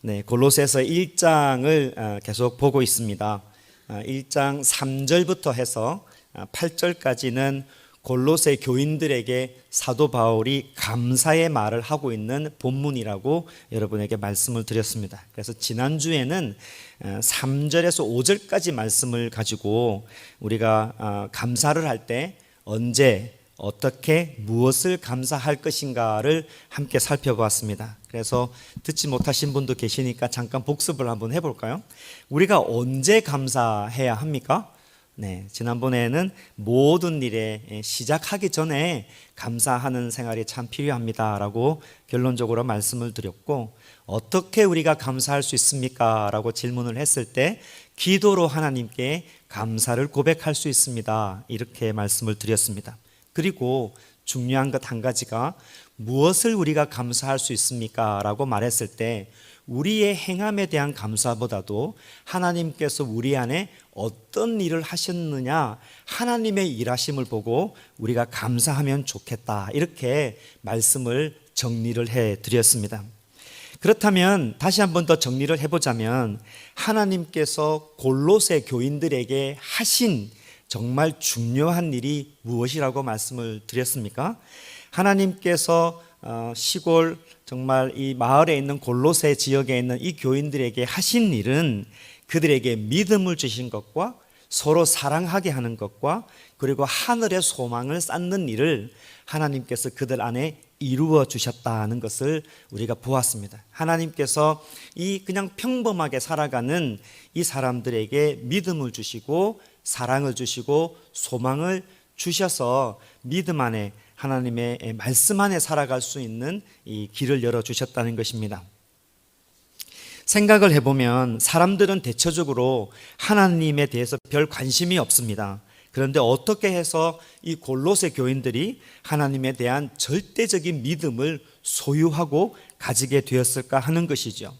네, 골로새서 1장을 계속 보고 있습니다. 1장 3절부터 해서 8절까지는 골로새 교인들에게 사도 바울이 감사의 말을 하고 있는 본문이라고 여러분에게 말씀을 드렸습니다. 그래서 지난주에는 3절에서 5절까지 말씀을 가지고 우리가 감사를 할 때 언제, 어떻게, 무엇을 감사할 것인가를 함께 살펴보았습니다. 그래서 듣지 못하신 분도 계시니까 잠깐 복습을 한번 해볼까요? 우리가 언제 감사해야 합니까? 네, 지난번에는 모든 일에 시작하기 전에 감사하는 생활이 참 필요합니다 라고 결론적으로 말씀을 드렸고, 어떻게 우리가 감사할 수 있습니까? 라고 질문을 했을 때 기도로 하나님께 감사를 고백할 수 있습니다, 이렇게 말씀을 드렸습니다. 그리고 중요한 것 한 가지가 무엇을 우리가 감사할 수 있습니까? 라고 말했을 때 우리의 행함에 대한 감사보다도 하나님께서 우리 안에 어떤 일을 하셨느냐, 하나님의 일하심을 보고 우리가 감사하면 좋겠다, 이렇게 말씀을 정리를 해드렸습니다. 그렇다면 다시 한 번 더 정리를 해보자면, 하나님께서 골로새 교인들에게 하신 정말 중요한 일이 무엇이라고 말씀을 드렸습니까? 하나님께서 시골 정말 이 마을에 있는 골로새 지역에 있는 이 교인들에게 하신 일은 그들에게 믿음을 주신 것과 서로 사랑하게 하는 것과 그리고 하늘의 소망을 쌓는 일을 하나님께서 그들 안에 이루어 주셨다는 것을 우리가 보았습니다. 하나님께서 이 그냥 평범하게 살아가는 이 사람들에게 믿음을 주시고 사랑을 주시고 소망을 주셔서 믿음 안에, 하나님의 말씀 안에 살아갈 수 있는 이 길을 열어주셨다는 것입니다. 생각을 해보면 사람들은 대체적으로 하나님에 대해서 별 관심이 없습니다. 그런데 어떻게 해서 이 골로새 교인들이 하나님에 대한 절대적인 믿음을 소유하고 가지게 되었을까 하는 것이죠.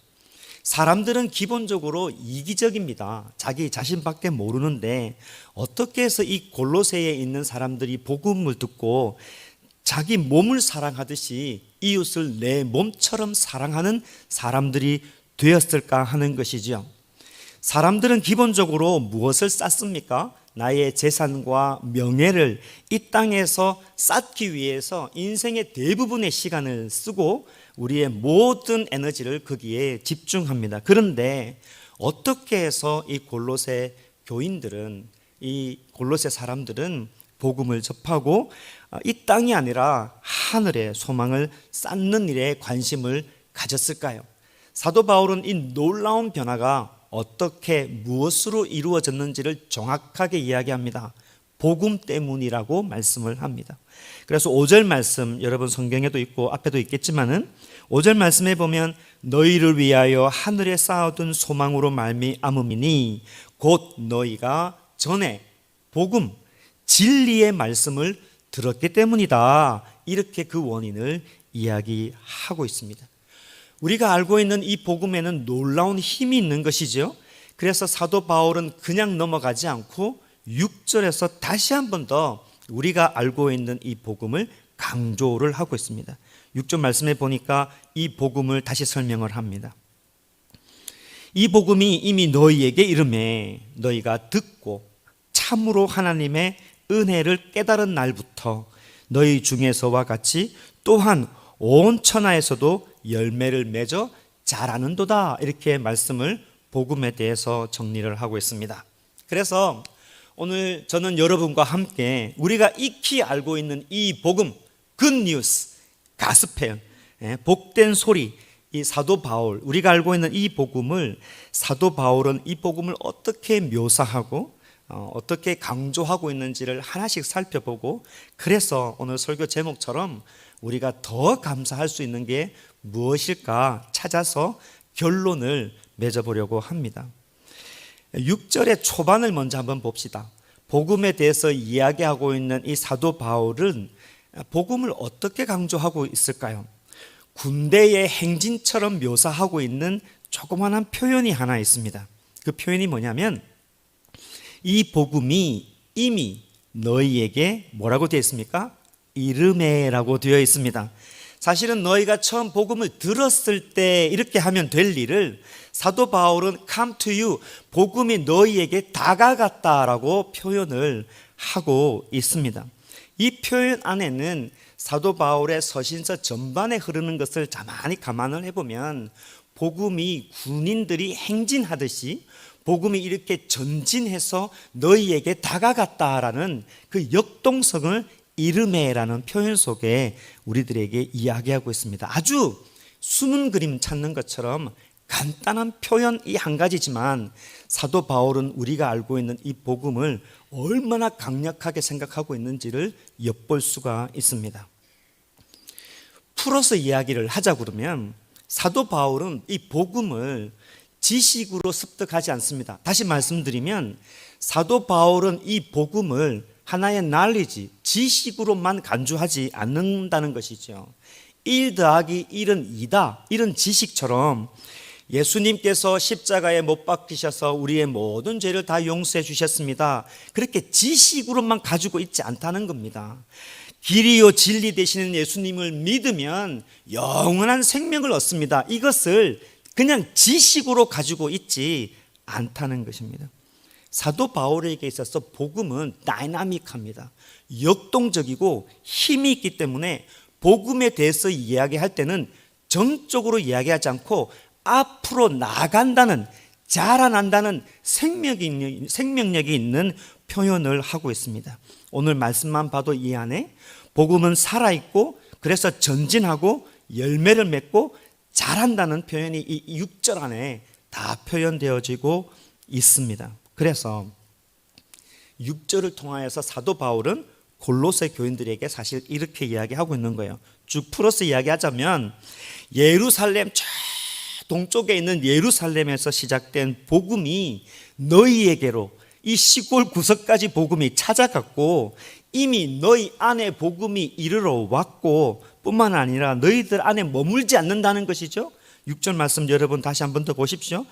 사람들은 기본적으로 이기적입니다. 자기 자신밖에 모르는데 어떻게 해서 이 골로새에 있는 사람들이 복음을 듣고 자기 몸을 사랑하듯이 이웃을 내 몸처럼 사랑하는 사람들이 되었을까 하는 것이죠. 사람들은 기본적으로 무엇을 쌓습니까? 나의 재산과 명예를 이 땅에서 쌓기 위해서 인생의 대부분의 시간을 쓰고 우리의 모든 에너지를 거기에 집중합니다. 그런데 어떻게 해서 이 골로새 교인들은, 이 골로새 사람들은 복음을 접하고 이 땅이 아니라 하늘의 소망을 쌓는 일에 관심을 가졌을까요? 사도 바울은 이 놀라운 변화가 어떻게 무엇으로 이루어졌는지를 정확하게 이야기합니다. 복음 때문이라고 말씀을 합니다. 그래서 5절 말씀, 여러분 성경에도 있고 앞에도 있겠지만은 5절 말씀에 보면 너희를 위하여 하늘에 쌓아둔 소망으로 말미암음이니 곧 너희가 전에 복음, 진리의 말씀을 들었기 때문이다, 이렇게 그 원인을 이야기하고 있습니다. 우리가 알고 있는 이 복음에는 놀라운 힘이 있는 것이죠. 그래서 사도 바울은 그냥 넘어가지 않고 6절에서 다시 한 번 더 우리가 알고 있는 이 복음을 강조를 하고 있습니다. 6절 말씀에 보니까 이 복음을 다시 설명을 합니다. 이 복음이 이미 너희에게 이르매 너희가 듣고 참으로 하나님의 은혜를 깨달은 날부터 너희 중에서와 같이 또한 온 천하에서도 열매를 맺어 자라는도다, 이렇게 말씀을 복음에 대해서 정리를 하고 있습니다. 그래서 오늘 저는 여러분과 함께 우리가 익히 알고 있는 이 복음, 굿뉴스, 가스펠, 복된 소리, 이 사도 바울, 우리가 알고 있는 이 복음을, 사도 바울은 이 복음을 어떻게 묘사하고 어떻게 강조하고 있는지를 하나씩 살펴보고, 그래서 오늘 설교 제목처럼 우리가 더 감사할 수 있는 게 무엇일까 찾아서 결론을 맺어보려고 합니다. 6절의 초반을 먼저 한번 봅시다. 복음에 대해서 이야기하고 있는 이 사도 바울은 복음을 어떻게 강조하고 있을까요? 군대의 행진처럼 묘사하고 있는 조그마한 표현이 하나 있습니다. 그 표현이 뭐냐면 이 복음이 이미 너희에게 뭐라고 되어 있습니까? 이르매라고 되어 있습니다. 사실은 너희가 처음 복음을 들었을 때 이렇게 하면 될 일을 사도 바울은 come to you, 복음이 너희에게 다가갔다라고 표현을 하고 있습니다. 이 표현 안에는 사도 바울의 서신서 전반에 흐르는 것을 가만히 감안을 해보면 복음이 군인들이 행진하듯이 복음이 이렇게 전진해서 너희에게 다가갔다라는 그 역동성을 이르메라는 표현 속에 우리들에게 이야기하고 있습니다. 아주 숨은 그림 찾는 것처럼 간단한 표현이 한 가지지만 사도 바울은 우리가 알고 있는 이 복음을 얼마나 강력하게 생각하고 있는지를 엿볼 수가 있습니다. 풀어서 이야기를 하자 그러면 사도 바울은 이 복음을 지식으로 습득하지 않습니다. 다시 말씀드리면 사도 바울은 이 복음을 하나의 knowledge, 지식으로만 간주하지 않는다는 것이죠. 1 더하기 1은 2다 이런 지식처럼 예수님께서 십자가에 못 박히셔서 우리의 모든 죄를 다 용서해 주셨습니다, 그렇게 지식으로만 가지고 있지 않다는 겁니다. 길이요 진리 되시는 예수님을 믿으면 영원한 생명을 얻습니다. 이것을 그냥 지식으로 가지고 있지 않다는 것입니다. 사도 바울에게 있어서 복음은 다이나믹합니다. 역동적이고 힘이 있기 때문에 복음에 대해서 이야기할 때는 정적으로 이야기하지 않고 앞으로 나아간다는, 자라난다는 생명력이 있는 표현을 하고 있습니다. 오늘 말씀만 봐도 이 안에 복음은 살아있고 그래서 전진하고 열매를 맺고 자란다는 표현이 이 6절 안에 다 표현되어지고 있습니다. 그래서 6절을 통하여서 사도 바울은 골로새 교인들에게 사실 이렇게 이야기하고 있는 거예요. 쭉 풀어서 이야기하자면 예루살렘 저 동쪽에 있는 예루살렘에서 시작된 복음이 너희에게로 이 시골 구석까지 복음이 찾아갔고 이미 너희 안에 복음이 이르러 왔고 뿐만 아니라 너희들 안에 머물지 않는다는 것이죠. 6절 말씀 여러분 다시 한 번 더 보십시오.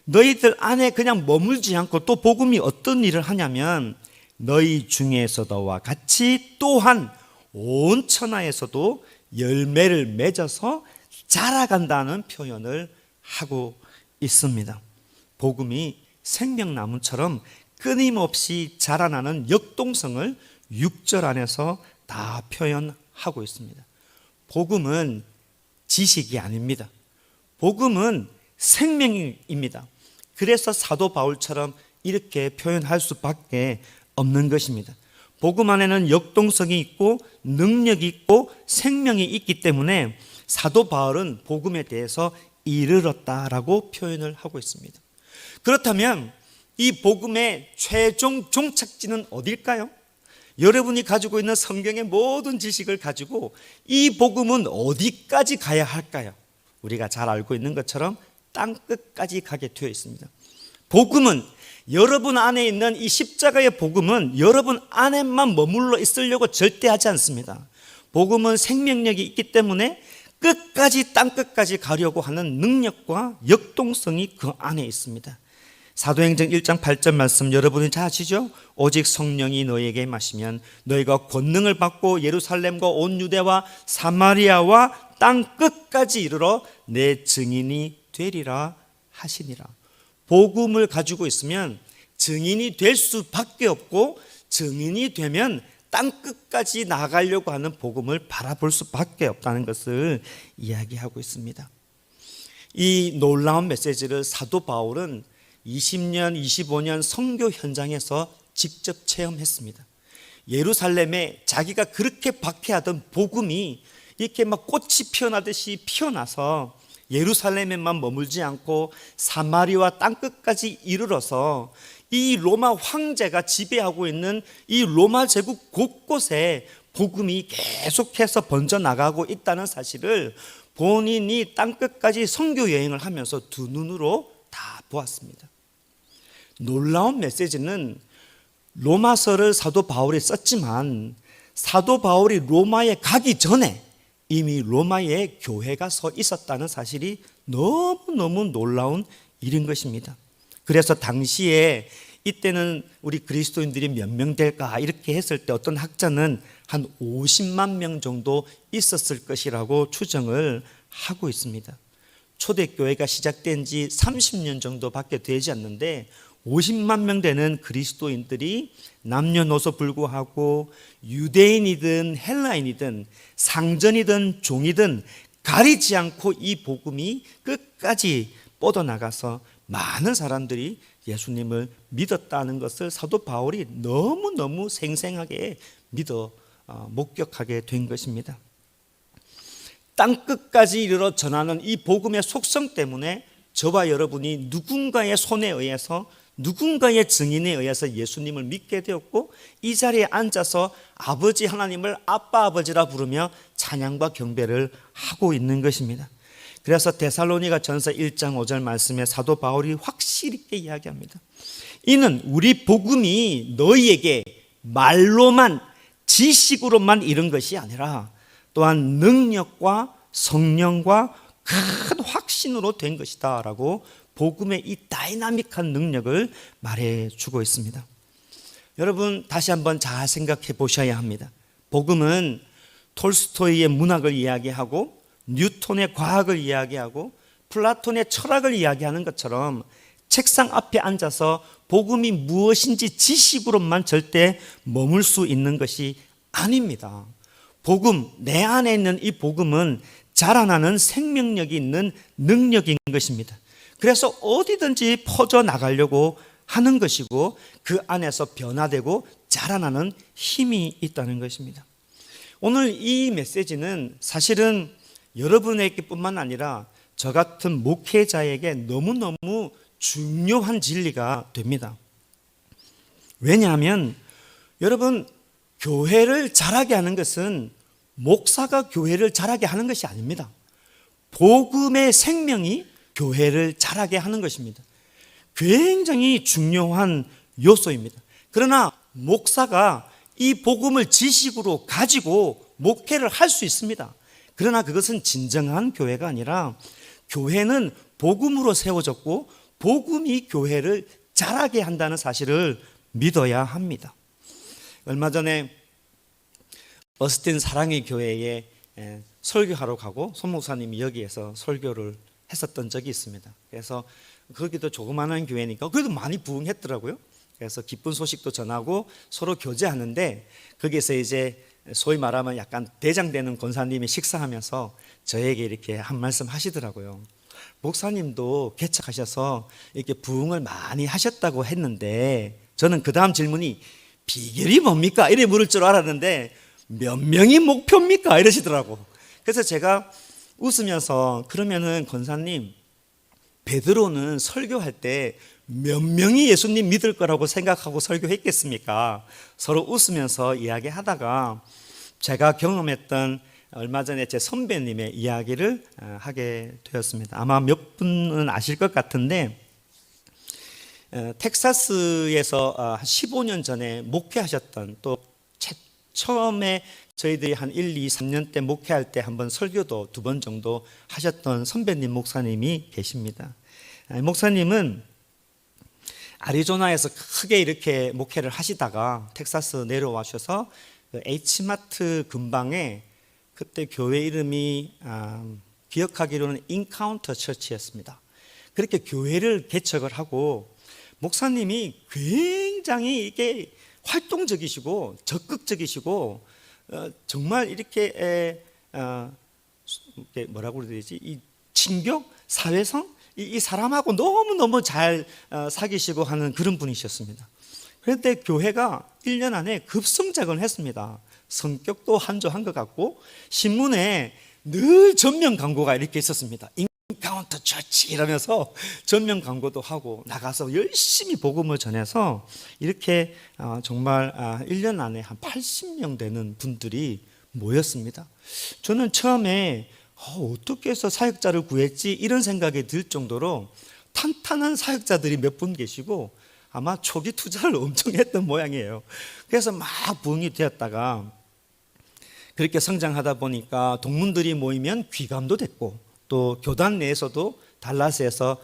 너희들 안에 그냥 머물지 않고 또 복음이 어떤 일을 하냐면 너희 중에서도와 같이 또한 온 천하에서도 열매를 맺어서 자라간다는 표현을 하고 있습니다. 복음이 생명나무처럼 끊임없이 자라나는 역동성을 6절 안에서 다 표현하고 있습니다. 복음은 지식이 아닙니다. 복음은 생명입니다. 그래서 사도 바울처럼 이렇게 표현할 수밖에 없는 것입니다. 복음 안에는 역동성이 있고 능력이 있고 생명이 있기 때문에 사도 바울은 복음에 대해서 이르렀다라고 표현을 하고 있습니다. 그렇다면 이 복음의 최종 종착지는 어딜까요? 여러분이 가지고 있는 성경의 모든 지식을 가지고 이 복음은 어디까지 가야 할까요? 우리가 잘 알고 있는 것처럼 땅끝까지 가게 되어 있습니다. 복음은 여러분 안에 있는 이 십자가의 복음은 여러분 안에만 머물러 있으려고 절대 하지 않습니다. 복음은 생명력이 있기 때문에 끝까지 땅끝까지 가려고 하는 능력과 역동성이 그 안에 있습니다. 사도행전 1장 8절 말씀 여러분이 잘 아시죠? 오직 성령이 너희에게 임하시면 너희가 권능을 받고 예루살렘과 온 유대와 사마리아와 땅 끝까지 이르러 내 증인이 되리라 하시니라. 복음을 가지고 있으면 증인이 될 수밖에 없고 증인이 되면 땅 끝까지 나가려고 하는 복음을 바라볼 수밖에 없다는 것을 이야기하고 있습니다. 이 놀라운 메시지를 사도 바울은 20년, 25년 선교 현장에서 직접 체험했습니다. 예루살렘에 자기가 그렇게 박해하던 복음이 이렇게 막 꽃이 피어나듯이 피어나서 예루살렘에만 머물지 않고 사마리아 땅끝까지 이르러서 이 로마 황제가 지배하고 있는 이 로마 제국 곳곳에 복음이 계속해서 번져나가고 있다는 사실을 본인이 땅끝까지 선교 여행을 하면서 두 눈으로 다 보았습니다. 놀라운 메시지는 로마서를 사도 바울이 썼지만 사도 바울이 로마에 가기 전에 이미 로마에 교회가 서 있었다는 사실이 너무너무 놀라운 일인 것입니다. 그래서 당시에 이때는 우리 그리스도인들이 몇 명 될까 이렇게 했을 때 어떤 학자는 한 50만 명 정도 있었을 것이라고 추정을 하고 있습니다. 초대교회가 시작된 지 30년 정도밖에 되지 않는데 50만 명 되는 그리스도인들이 남녀노소 불구하고 유대인이든 헬라인이든 상전이든 종이든 가리지 않고 이 복음이 끝까지 뻗어나가서 많은 사람들이 예수님을 믿었다는 것을 사도 바울이 너무너무 생생하게 목격하게 된 것입니다. 땅끝까지 이르러 전하는 이 복음의 속성 때문에 저와 여러분이 누군가의 손에 의해서 누군가의 증인에 의해서 예수님을 믿게 되었고 이 자리에 앉아서 아버지 하나님을 아빠 아버지라 부르며 찬양과 경배를 하고 있는 것입니다. 그래서 데살로니가 전서 1장 5절 말씀에 사도 바울이 확실히 있게 이야기합니다. 이는 우리 복음이 너희에게 말로만 지식으로만 이른 것이 아니라 또한 능력과 성령과 큰 확신으로 된 것이다 라고 복음의 이 다이나믹한 능력을 말해주고 있습니다. 여러분 다시 한번 잘 생각해 보셔야 합니다. 복음은 톨스토이의 문학을 이야기하고 뉴턴의 과학을 이야기하고 플라톤의 철학을 이야기하는 것처럼 책상 앞에 앉아서 복음이 무엇인지 지식으로만 절대 머물 수 있는 것이 아닙니다. 복음, 내 안에 있는 이 복음은 자라나는 생명력이 있는 능력인 것입니다. 그래서 어디든지 퍼져나가려고 하는 것이고 그 안에서 변화되고 자라나는 힘이 있다는 것입니다. 오늘 이 메시지는 사실은 여러분에게 뿐만 아니라 저 같은 목회자에게 너무너무 중요한 진리가 됩니다. 왜냐하면 여러분 교회를 자라게 하는 것은 목사가 교회를 자라게 하는 것이 아닙니다. 복음의 생명이 교회를 자라게 하는 것입니다. 굉장히 중요한 요소입니다. 그러나 목사가 이 복음을 지식으로 가지고 목회를 할 수 있습니다. 그러나 그것은 진정한 교회가 아니라 교회는 복음으로 세워졌고 복음이 교회를 자라게 한다는 사실을 믿어야 합니다. 얼마 전에 어스틴 사랑의 교회에 설교하러 가고 손 목사님이 여기에서 설교를 했었던 적이 있습니다. 그래서 거기도 조그마한 교회니까 그래도 많이 부흥했더라고요. 그래서 기쁜 소식도 전하고 서로 교제하는데 거기에서 이제 소위 말하면 약간 대장되는 권사님이 식사하면서 저에게 이렇게 한 말씀 하시더라고요. 목사님도 개척하셔서 이렇게 부흥을 많이 하셨다고 했는데 저는 그 다음 질문이 비결이 뭡니까? 이래 물을 줄 알았는데 몇 명이 목표입니까? 이러시더라고. 그래서 제가 웃으면서 그러면은 권사님 베드로는 설교할 때 몇 명이 예수님 믿을 거라고 생각하고 설교했겠습니까? 서로 웃으면서 이야기하다가 제가 경험했던 얼마 전에 제 선배님의 이야기를 하게 되었습니다. 아마 몇 분은 아실 것 같은데 텍사스에서 15년 전에 목회하셨던 또 처음에 저희들이 한 1, 2, 3년 때 목회할 때 한번 설교도 2번 정도 하셨던 선배님 목사님이 계십니다. 목사님은 아리조나에서 크게 이렇게 목회를 하시다가 텍사스 내려와셔서 H마트 근방에 그때 교회 이름이 기억하기로는 인카운터 처치였습니다. 그렇게 교회를 개척을 하고 목사님이 굉장히 이게 활동적이시고 적극적이시고 정말 이렇게 뭐라고 그래야 되지? 이 친교, 사회성, 이 사람하고 너무너무 잘 사귀시고 하는 그런 분이셨습니다. 그런데 교회가 1년 안에 급성장을 했습니다. 성격도 한조한 것 같고 신문에 늘 전면 광고가 이렇게 있었습니다. 인카운터 처치 이러면서 전면 광고도 하고 나가서 열심히 복음을 전해서 이렇게 정말 1년 안에 한 80명 되는 분들이 모였습니다. 저는 처음에 어떻게 해서 사역자를 구했지 이런 생각이 들 정도로 탄탄한 사역자들이 몇 분 계시고 아마 초기 투자를 엄청 했던 모양이에요. 그래서 막 부흥이 되었다가 그렇게 성장하다 보니까 동문들이 모이면 귀감도 됐고 또 교단 내에서도 달라스에서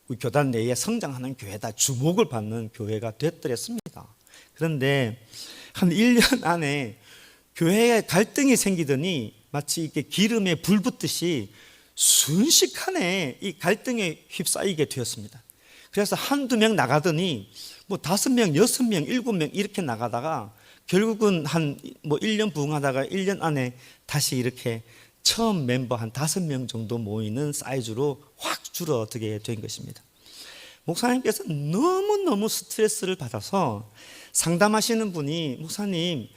우리 교단 내에 성장하는 교회다, 주목을 받는 교회가 됐더랬습니다. 그런데 한 1년 안에 교회에 갈등이 생기더니 마치 이렇게 기름에 불 붙듯이 순식간에 이 갈등에 휩싸이게 되었습니다. 그래서 한두 명 나가더니 뭐 5명, 6명, 7명 이렇게 나가다가 결국은 한 뭐 1년 부흥하다가 1년 안에 다시 이렇게 처음 멤버 한 5명 정도 모이는 사이즈로 확 줄어들게 된 것입니다. 목사님께서 너무너무 스트레스를 받아서 상담하시는 분이, 목사님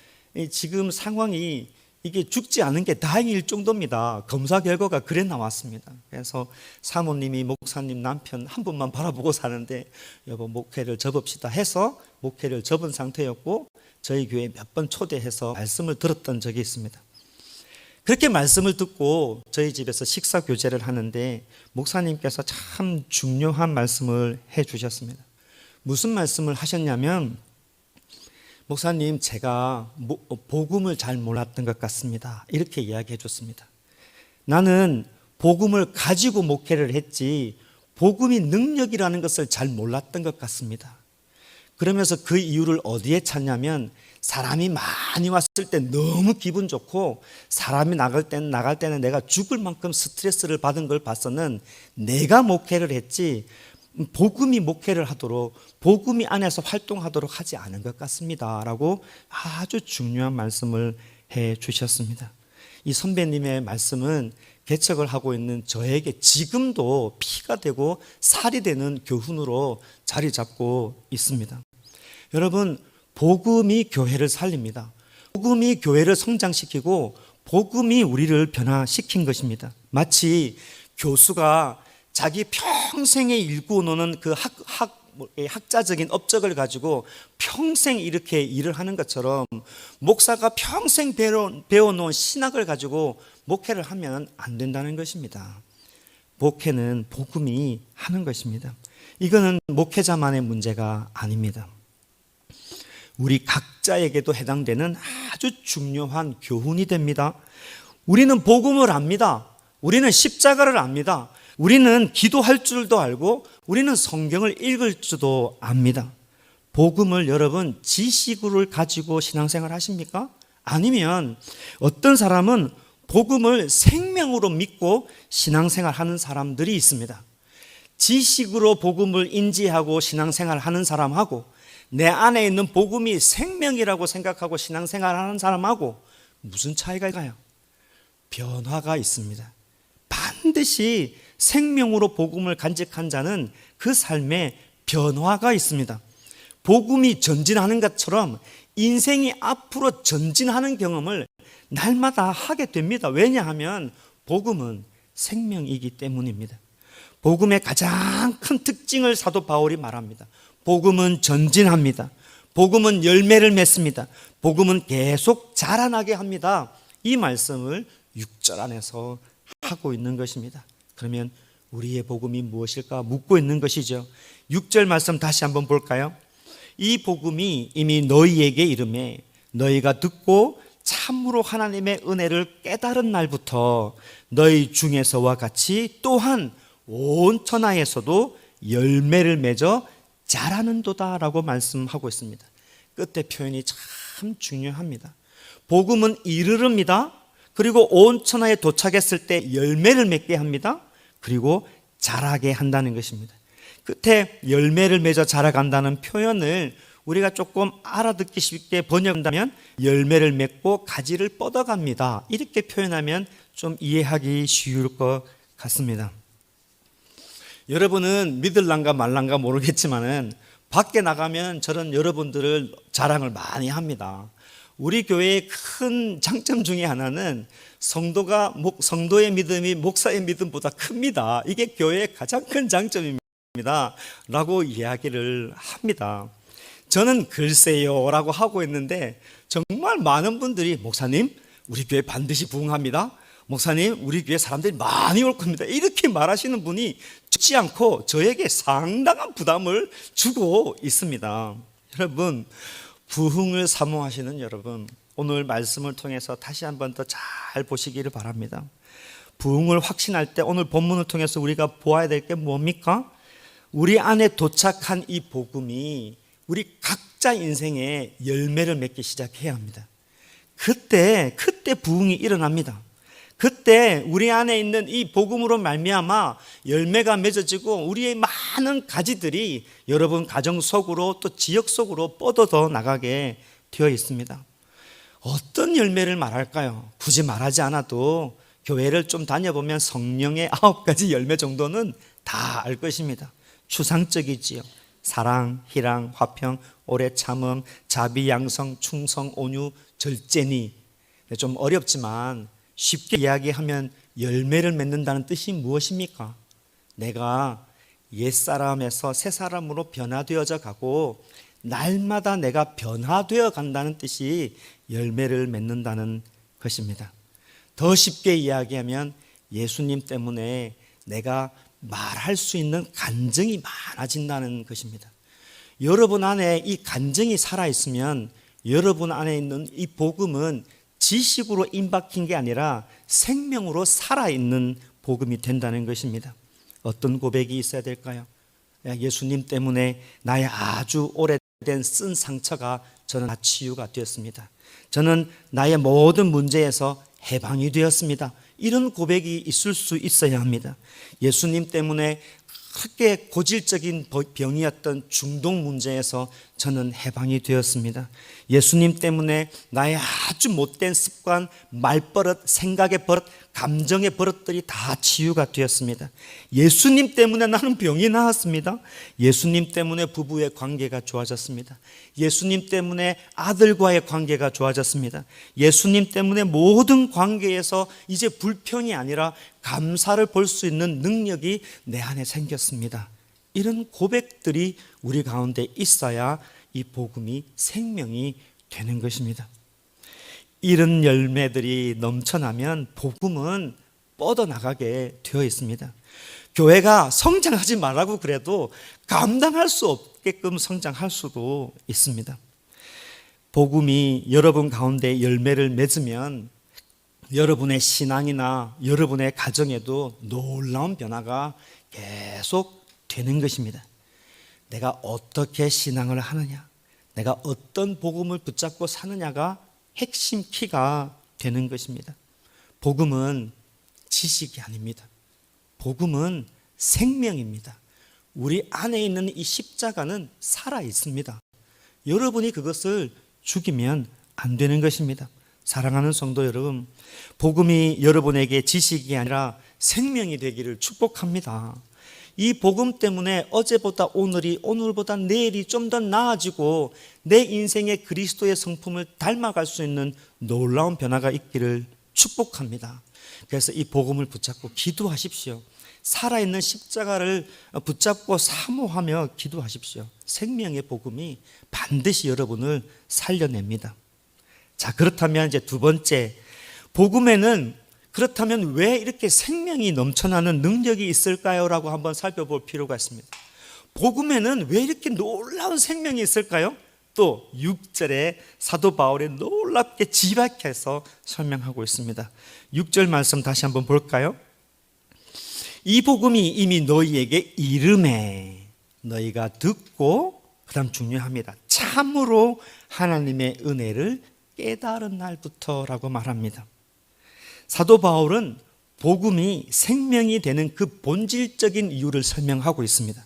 지금 상황이 이게 죽지 않은 게 다행일 정도입니다. 검사 결과가 그래 나왔습니다. 그래서 사모님이 목사님 남편 한 분만 바라보고 사는데 여보 목회를 접읍시다 해서 목회를 접은 상태였고, 저희 교회에 몇 번 초대해서 말씀을 들었던 적이 있습니다. 그렇게 말씀을 듣고 저희 집에서 식사 교제를 하는데 목사님께서 참 중요한 말씀을 해 주셨습니다. 무슨 말씀을 하셨냐면, 목사님 제가 복음을 잘 몰랐던 것 같습니다. 이렇게 이야기해 줬습니다. 나는 복음을 가지고 목회를 했지 복음이 능력이라는 것을 잘 몰랐던 것 같습니다. 그러면서 그 이유를 어디에 찾냐면, 사람이 많이 왔을 때 너무 기분 좋고 사람이 나갈 때는 내가 죽을 만큼 스트레스를 받은 걸 봐서는 내가 목회를 했지 복음이 목회를 하도록, 복음이 안에서 활동하도록 하지 않은 것 같습니다 라고 아주 중요한 말씀을 해 주셨습니다. 이 선배님의 말씀은 개척을 하고 있는 저에게 지금도 피가 되고 살이 되는 교훈으로 자리 잡고 있습니다. 여러분, 복음이 교회를 살립니다. 복음이 교회를 성장시키고 복음이 우리를 변화시킨 것입니다. 마치 교수가 자기 평생에 일구어 놓은 그 학자적인 업적을 가지고 평생 이렇게 일을 하는 것처럼, 목사가 평생 배워놓은 신학을 가지고 목회를 하면 안 된다는 것입니다. 목회는 복음이 하는 것입니다. 이거는 목회자만의 문제가 아닙니다. 우리 각자에게도 해당되는 아주 중요한 교훈이 됩니다. 우리는 복음을 압니다. 우리는 십자가를 압니다. 우리는 기도할 줄도 알고 우리는 성경을 읽을 줄도 압니다. 복음을 여러분 지식을 가지고 신앙생활 하십니까? 아니면 어떤 사람은 복음을 생명으로 믿고 신앙생활 하는 사람들이 있습니다. 지식으로 복음을 인지하고 신앙생활 하는 사람하고 내 안에 있는 복음이 생명이라고 생각하고 신앙생활 하는 사람하고 무슨 차이가 있나요? 변화가 있습니다. 반드시 생명으로 복음을 간직한 자는 그 삶에 변화가 있습니다. 복음이 전진하는 것처럼 인생이 앞으로 전진하는 경험을 날마다 하게 됩니다. 왜냐하면 복음은 생명이기 때문입니다. 복음의 가장 큰 특징을 사도 바울이 말합니다. 복음은 전진합니다. 복음은 열매를 맺습니다. 복음은 계속 자라나게 합니다. 이 말씀을 6절 안에서 하고 있는 것입니다. 그러면 우리의 복음이 무엇일까 묻고 있는 것이죠. 6절 말씀 다시 한번 볼까요? 이 복음이 이미 너희에게 이르매 너희가 듣고 참으로 하나님의 은혜를 깨달은 날부터 너희 중에서와 같이 또한 온 천하에서도 열매를 맺어 자라는도다 라고 말씀하고 있습니다. 끝에 표현이 참 중요합니다. 복음은 이르릅니다. 그리고 온 천하에 도착했을 때 열매를 맺게 합니다. 그리고 자라게 한다는 것입니다. 끝에 열매를 맺어 자라간다는 표현을 우리가 조금 알아듣기 쉽게 번역한다면 열매를 맺고 가지를 뻗어갑니다. 이렇게 표현하면 좀 이해하기 쉬울 것 같습니다. 여러분은 믿을란가 말란가 모르겠지만은 밖에 나가면 저는 여러분들을 자랑을 많이 합니다. 우리 교회의 큰 장점 중에 하나는 성도의 믿음이 목사의 믿음보다 큽니다. 이게 교회의 가장 큰 장점입니다 라고 이야기를 합니다. 저는 글쎄요 라고 하고 있는데 정말 많은 분들이 목사님 우리 교회 반드시 부흥합니다. 목사님 우리 교회 사람들이 많이 올 겁니다. 이렇게 말하시는 분이 죽지 않고 저에게 상당한 부담을 주고 있습니다. 여러분, 부흥을 사모하시는 여러분, 오늘 말씀을 통해서 다시 한 번 더 잘 보시기를 바랍니다. 부흥을 확신할 때 오늘 본문을 통해서 우리가 보아야 될 게 뭡니까? 우리 안에 도착한 이 복음이 우리 각자 인생에 열매를 맺기 시작해야 합니다. 그때 부흥이 일어납니다. 그때 우리 안에 있는 이 복음으로 말미암아 열매가 맺어지고 우리의 많은 가지들이 여러분 가정 속으로 또 지역 속으로 뻗어져 나가게 되어 있습니다. 어떤 열매를 말할까요? 굳이 말하지 않아도 교회를 좀 다녀보면 성령의 9가지 열매 정도는 다 알 것입니다. 추상적이지요. 사랑, 희랑, 화평, 오래 참음, 자비, 양성, 충성, 온유, 절제니. 좀 어렵지만 쉽게 이야기하면 열매를 맺는다는 뜻이 무엇입니까? 내가 옛사람에서 새사람으로 변화되어져 가고 날마다 내가 변화되어 간다는 뜻이 열매를 맺는다는 것입니다. 더 쉽게 이야기하면 예수님 때문에 내가 말할 수 있는 간증이 많아진다는 것입니다. 여러분 안에 이 간증이 살아있으면 여러분 안에 있는 이 복음은 지식으로 임박힌 게 아니라 생명으로 살아있는 복음이 된다는 것입니다. 어떤 고백이 있어야 될까요? 예수님 때문에 나의 아주 오래된 쓴 상처가 저는 다 치유가 되었습니다. 저는 나의 모든 문제에서 해방이 되었습니다. 이런 고백이 있을 수 있어야 합니다. 예수님 때문에 크게 고질적인 병이었던 중독 문제에서 저는 해방이 되었습니다. 예수님 때문에 나의 아주 못된 습관, 말버릇, 생각의 버릇, 감정의 버릇들이 다 치유가 되었습니다. 예수님 때문에 나는 병이 나았습니다. 예수님 때문에 부부의 관계가 좋아졌습니다. 예수님 때문에 아들과의 관계가 좋아졌습니다. 예수님 때문에 모든 관계에서 이제 불평이 아니라 감사를 볼 수 있는 능력이 내 안에 생겼습니다. 이런 고백들이 우리 가운데 있어야 이 복음이 생명이 되는 것입니다. 이런 열매들이 넘쳐나면 복음은 뻗어나가게 되어 있습니다. 교회가 성장하지 말라고 그래도 감당할 수 없게끔 성장할 수도 있습니다. 복음이 여러분 가운데 열매를 맺으면 여러분의 신앙이나 여러분의 가정에도 놀라운 변화가 계속 되는 것입니다. 내가 어떻게 신앙을 하느냐, 내가 어떤 복음을 붙잡고 사느냐가 핵심 키가 되는 것입니다. 복음은 지식이 아닙니다. 복음은 생명입니다. 우리 안에 있는 이 십자가는 살아 있습니다. 여러분이 그것을 죽이면 안 되는 것입니다. 사랑하는 성도 여러분, 복음이 여러분에게 지식이 아니라 생명이 되기를 축복합니다. 이 복음 때문에 어제보다 오늘이, 오늘보다 내일이 좀 더 나아지고 내 인생의 그리스도의 성품을 닮아갈 수 있는 놀라운 변화가 있기를 축복합니다. 그래서 이 복음을 붙잡고 기도하십시오. 살아있는 십자가를 붙잡고 사모하며 기도하십시오. 생명의 복음이 반드시 여러분을 살려냅니다. 자, 그렇다면 이제 두 번째, 복음에는 그렇다면 왜 이렇게 생명이 넘쳐나는 능력이 있을까요? 라고 한번 살펴볼 필요가 있습니다. 복음에는 왜 이렇게 놀라운 생명이 있을까요? 또 6절에 사도 바울이 놀랍게 지박해서 설명하고 있습니다. 6절 말씀 다시 한번 볼까요? 이 복음이 이미 너희에게 이름에 너희가 듣고, 그 다음 중요합니다. 참으로 하나님의 은혜를 깨달은 날부터라고 말합니다. 사도 바울은 복음이 생명이 되는 그 본질적인 이유를 설명하고 있습니다.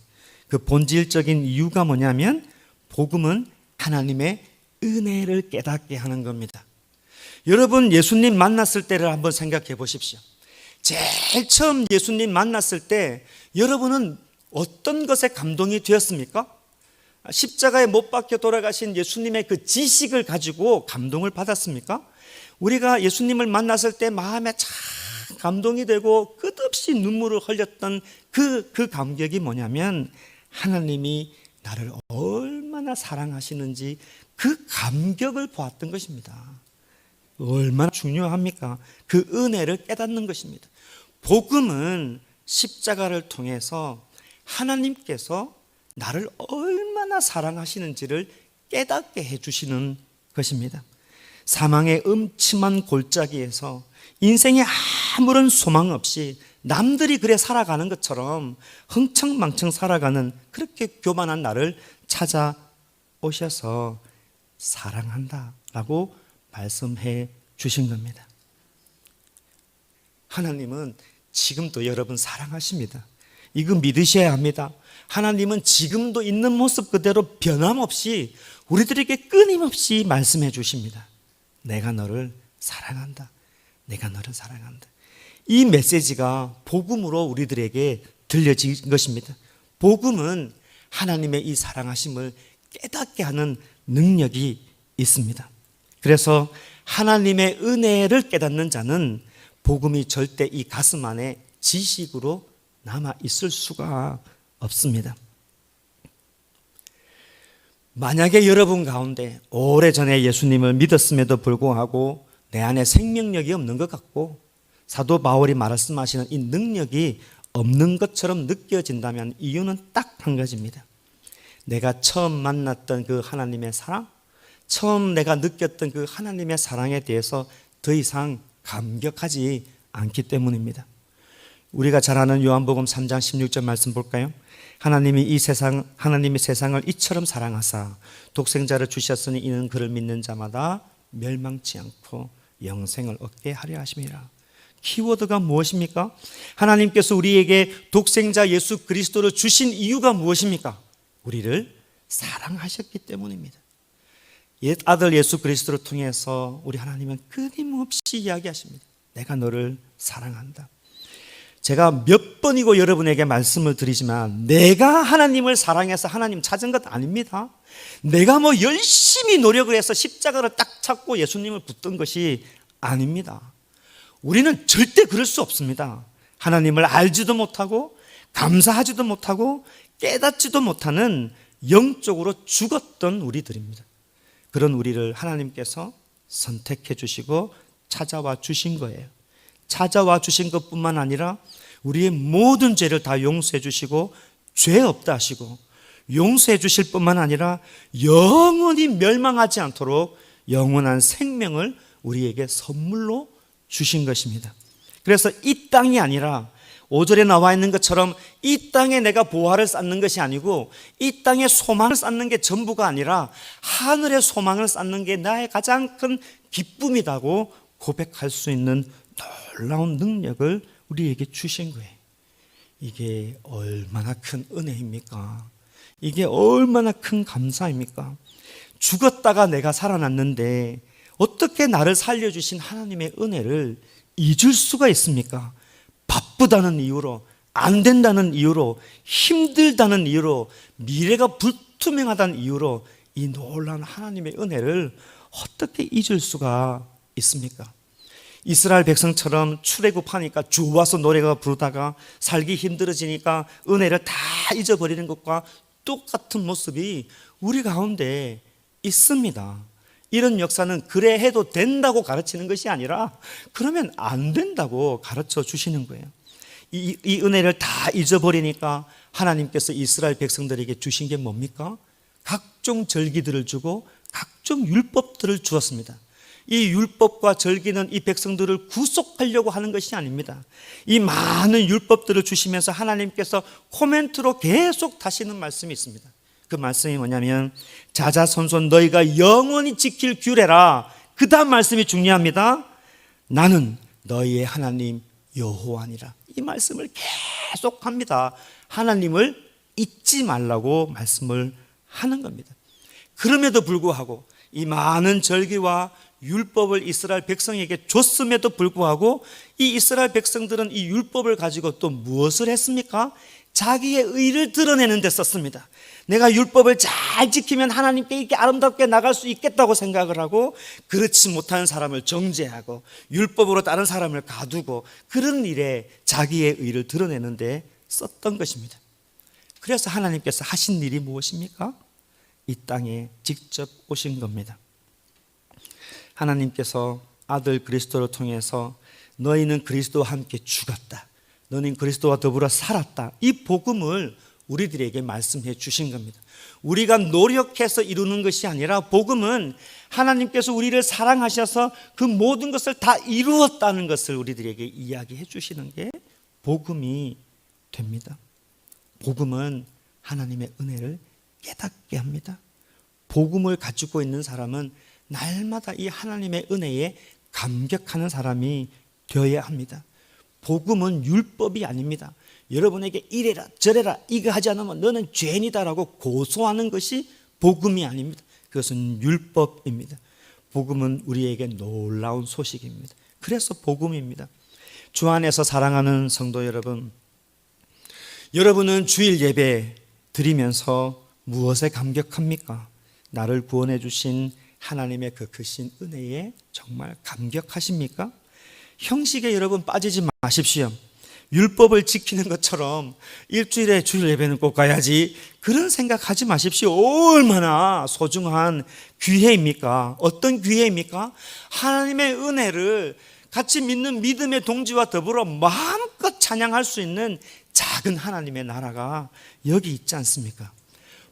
그 본질적인 이유가 뭐냐면 복음은 하나님의 은혜를 깨닫게 하는 겁니다. 여러분, 예수님 만났을 때를 한번 생각해 보십시오. 제일 처음 예수님 만났을 때 여러분은 어떤 것에 감동이 되었습니까? 십자가에 못 박혀 돌아가신 예수님의 그 지식을 가지고 감동을 받았습니까? 우리가 예수님을 만났을 때 마음에 참 감동이 되고 끝없이 눈물을 흘렸던 그 감격이 뭐냐면 하나님이 나를 얼마나 사랑하시는지 그 감격을 보았던 것입니다. 얼마나 중요합니까? 그 은혜를 깨닫는 것입니다. 복음은 십자가를 통해서 하나님께서 나를 얼마나 사랑하시는지를 깨닫게 해주시는 것입니다. 사망의 음침한 골짜기에서 인생에 아무런 소망 없이 남들이 그래 살아가는 것처럼 흥청망청 살아가는 그렇게 교만한 나를 찾아오셔서 사랑한다라고 말씀해 주신 겁니다. 하나님은 지금도 여러분 사랑하십니다. 이거 믿으셔야 합니다. 하나님은 지금도 있는 모습 그대로 변함없이 우리들에게 끊임없이 말씀해 주십니다. 내가 너를 사랑한다. 내가 너를 사랑한다. 이 메시지가 복음으로 우리들에게 들려진 것입니다. 복음은 하나님의 이 사랑하심을 깨닫게 하는 능력이 있습니다. 그래서 하나님의 은혜를 깨닫는 자는 복음이 절대 이 가슴 안에 지식으로 남아 있을 수가 없습니다. 만약에 여러분 가운데 오래전에 예수님을 믿었음에도 불구하고 내 안에 생명력이 없는 것 같고 사도 바울이 말씀하시는 이 능력이 없는 것처럼 느껴진다면 이유는 딱 한 가지입니다. 내가 처음 만났던 그 하나님의 사랑, 처음 내가 느꼈던 그 하나님의 사랑에 대해서 더 이상 감격하지 않기 때문입니다. 우리가 잘 아는 요한복음 3장 16절 말씀 볼까요? 하나님이 세상을 이처럼 사랑하사 독생자를 주셨으니 이는 그를 믿는 자마다 멸망치 않고 영생을 얻게 하려 하심이라. 키워드가 무엇입니까? 하나님께서 우리에게 독생자 예수 그리스도를 주신 이유가 무엇입니까? 우리를 사랑하셨기 때문입니다. 옛 아들 예수 그리스도를 통해서 우리 하나님은 끊임없이 이야기하십니다. 내가 너를 사랑한다. 제가 몇 번이고 여러분에게 말씀을 드리지만 내가 하나님을 사랑해서 하나님 찾은 것 아닙니다. 내가 뭐 열심히 노력을 해서 십자가를 딱 찾고 예수님을 붙든 것이 아닙니다. 우리는 절대 그럴 수 없습니다. 하나님을 알지도 못하고 감사하지도 못하고 깨닫지도 못하는 영적으로 죽었던 우리들입니다. 그런 우리를 하나님께서 선택해 주시고 찾아와 주신 거예요. 찾아와 주신 것뿐만 아니라 우리의 모든 죄를 다 용서해 주시고 죄 없다 하시고 용서해 주실 뿐만 아니라 영원히 멸망하지 않도록 영원한 생명을 우리에게 선물로 주신 것입니다. 그래서 이 땅이 아니라 5절에 나와 있는 것처럼 이 땅에 내가 보화를 쌓는 것이 아니고 이 땅에 소망을 쌓는 게 전부가 아니라 하늘의 소망을 쌓는 게 나의 가장 큰 기쁨이라고 고백할 수 있는 놀라운 능력을 우리에게 주신 거예요. 이게 얼마나 큰 은혜입니까? 이게 얼마나 큰 감사입니까? 죽었다가 내가 살아났는데 어떻게 나를 살려주신 하나님의 은혜를 잊을 수가 있습니까? 바쁘다는 이유로, 안 된다는 이유로, 힘들다는 이유로, 미래가 불투명하다는 이유로 이 놀라운 하나님의 은혜를 어떻게 잊을 수가 있습니까? 이스라엘 백성처럼 출애굽하니까 좋아서 노래가 부르다가 살기 힘들어지니까 은혜를 다 잊어버리는 것과 똑같은 모습이 우리 가운데 있습니다. 이런 역사는 그래 해도 된다고 가르치는 것이 아니라 그러면 안 된다고 가르쳐 주시는 거예요. 이 은혜를 다 잊어버리니까 하나님께서 이스라엘 백성들에게 주신 게 뭡니까? 각종 절기들을 주고 각종 율법들을 주었습니다. 이 율법과 절기는 이 백성들을 구속하려고 하는 것이 아닙니다. 이 많은 율법들을 주시면서 하나님께서 코멘트로 계속 하시는 말씀이 있습니다. 그 말씀이 뭐냐면 자자손손 너희가 영원히 지킬 규례라. 그 다음 말씀이 중요합니다. 나는 너희의 하나님 여호와니라. 이 말씀을 계속 합니다. 하나님을 잊지 말라고 말씀을 하는 겁니다. 그럼에도 불구하고 이 많은 절기와 율법을 이스라엘 백성에게 줬음에도 불구하고 이 이스라엘 백성들은 이 율법을 가지고 또 무엇을 했습니까? 자기의 의를 드러내는 데 썼습니다. 내가 율법을 잘 지키면 하나님께 이렇게 아름답게 나갈 수 있겠다고 생각을 하고 그렇지 못한 사람을 정죄하고 율법으로 다른 사람을 가두고 그런 일에 자기의 의를 드러내는 데 썼던 것입니다. 그래서 하나님께서 하신 일이 무엇입니까? 이 땅에 직접 오신 겁니다. 하나님께서 아들 그리스도를 통해서 너희는 그리스도와 함께 죽었다. 너는 그리스도와 더불어 살았다. 이 복음을 우리들에게 말씀해 주신 겁니다. 우리가 노력해서 이루는 것이 아니라 복음은 하나님께서 우리를 사랑하셔서 그 모든 것을 다 이루었다는 것을 우리들에게 이야기해 주시는 게 복음이 됩니다. 복음은 하나님의 은혜를 깨닫게 합니다. 복음을 가지고 있는 사람은 날마다 이 하나님의 은혜에 감격하는 사람이 되어야 합니다. 복음은 율법이 아닙니다. 여러분에게 이래라 저래라 이거 하지 않으면 너는 죄인이다라고 고소하는 것이 복음이 아닙니다. 그것은 율법입니다. 복음은 우리에게 놀라운 소식입니다. 그래서 복음입니다. 주 안에서 사랑하는 성도 여러분, 여러분은 주일 예배 드리면서 무엇에 감격합니까? 나를 구원해 주신 하나님의 그 크신 은혜에 정말 감격하십니까? 형식에 여러분 빠지지 마십시오. 율법을 지키는 것처럼 일주일에 주일 예배는 꼭 가야지, 그런 생각하지 마십시오. 얼마나 소중한 기회입니까? 어떤 기회입니까? 하나님의 은혜를 같이 믿는 믿음의 동지와 더불어 마음껏 찬양할 수 있는 작은 하나님의 나라가 여기 있지 않습니까?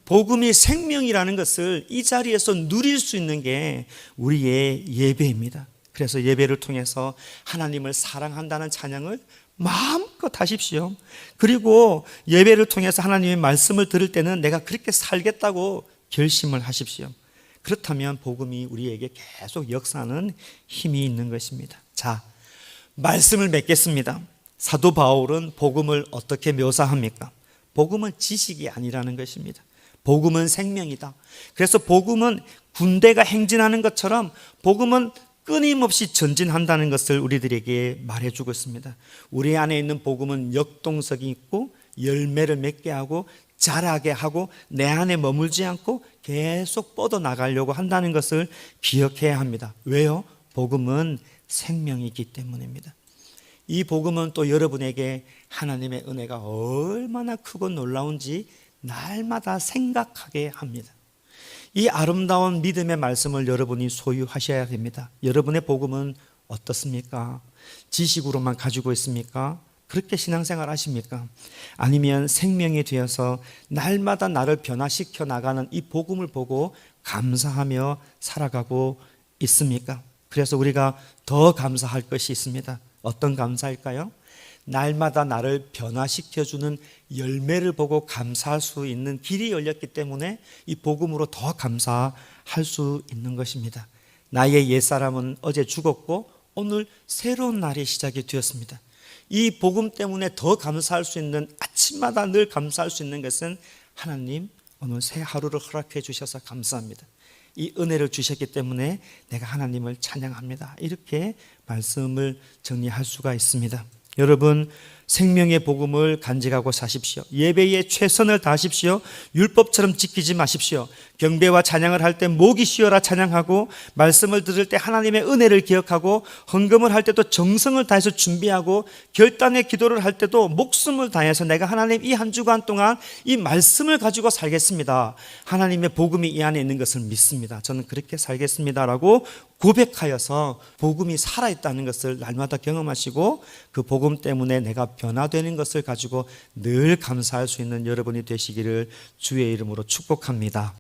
복음이 생명이라는 것을 이 자리에서 누릴 수 있는 게 우리의 예배입니다. 그래서 예배를 통해서 하나님을 사랑한다는 찬양을 마음껏 하십시오. 그리고 예배를 통해서 하나님의 말씀을 들을 때는 내가 그렇게 살겠다고 결심을 하십시오. 그렇다면 복음이 우리에게 계속 역사하는 힘이 있는 것입니다. 자, 말씀을 맺겠습니다. 사도 바울은 복음을 어떻게 묘사합니까? 복음은 지식이 아니라는 것입니다. 복음은 생명이다. 그래서 복음은 군대가 행진하는 것처럼 복음은 끊임없이 전진한다는 것을 우리들에게 말해주고 있습니다. 우리 안에 있는 복음은 역동성이 있고 열매를 맺게 하고 자라게 하고 내 안에 머물지 않고 계속 뻗어나가려고 한다는 것을 기억해야 합니다. 왜요? 복음은 생명이기 때문입니다. 이 복음은 또 여러분에게 하나님의 은혜가 얼마나 크고 놀라운지 날마다 생각하게 합니다. 이 아름다운 믿음의 말씀을 여러분이 소유하셔야 됩니다. 여러분의 복음은 어떻습니까? 지식으로만 가지고 있습니까? 그렇게 신앙생활 하십니까? 아니면 생명이 되어서 날마다 나를 변화시켜 나가는 이 복음을 보고 감사하며 살아가고 있습니까? 그래서 우리가 더 감사할 것이 있습니다. 어떤 감사일까요? 날마다 나를 변화시켜주는 열매를 보고 감사할 수 있는 길이 열렸기 때문에 이 복음으로 더 감사할 수 있는 것입니다. 나의 옛사람은 어제 죽었고 오늘 새로운 날이 시작이 되었습니다. 이 복음 때문에 더 감사할 수 있는, 아침마다 늘 감사할 수 있는 것은 하나님 오늘 새 하루를 허락해 주셔서 감사합니다. 이 은혜를 주셨기 때문에 내가 하나님을 찬양합니다. 이렇게 말씀을 정리할 수가 있습니다. 여러분, 생명의 복음을 간직하고 사십시오. 예배에 최선을 다하십시오. 율법처럼 지키지 마십시오. 경배와 찬양을 할 때 목이 쉬어라 찬양하고, 말씀을 들을 때 하나님의 은혜를 기억하고, 헌금을 할 때도 정성을 다해서 준비하고, 결단의 기도를 할 때도 목숨을 다해서 내가 하나님 이 한 주간 동안 이 말씀을 가지고 살겠습니다. 하나님의 복음이 이 안에 있는 것을 믿습니다. 저는 그렇게 살겠습니다라고 고백하여서 복음이 살아있다는 것을 날마다 경험하시고, 그 복음 때문에 내가 변화되는 것을 가지고 늘 감사할 수 있는 여러분이 되시기를 주의 이름으로 축복합니다.